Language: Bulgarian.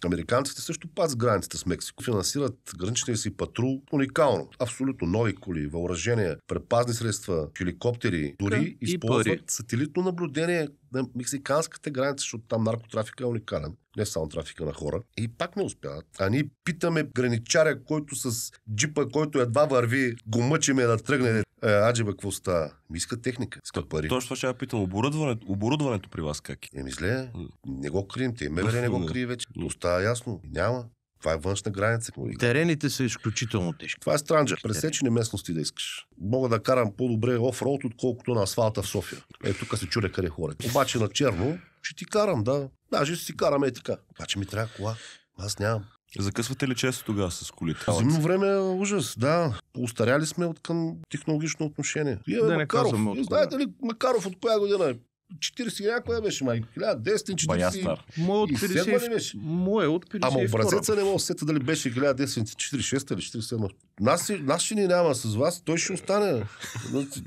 Американците също пазят границата с Мексико. Финансират граничния си патрул уникално. Абсолютно нови коли, въоръжения, предпазни средства, хеликоптери. Дори използват сателитно наблюдение на мексиканската граница, защото там наркотрафика е уникален. Не само трафика на хора. И пак не успяват. А ние питаме граничаря, който с джипа, който едва върви, го мъчиме да тръгне. Аджеба, какво става? Иска техника, иска пари. Точно това ще я питам. Оборудването при вас как е? Зле, не го крием. Те МВР не го крие вече. То става ясно. Няма. Това е външна граница. Терените са изключително тежки. Това е странджа. Пресечени местности да искаш. Мога да карам по-добре офроуд, отколкото на асфалта в София. Тук се чудя къде хората. Обаче на черно ще ти карам, да. Даже ще си караме така. Обаче ми трябва кола. Аз нямам. Закъсвате ли често тогава с колите? Зимно време е ужас, да. Устаряли сме от към технологично отношение. Да не казваме от знаете ли Макаров от коя година е? 40 някоя беше, май. 1940. Бая стар. Мой от 50. Ама образеца не мога да сета дали беше 1946 или 47. Нас ще ни няма с вас, той ще остане.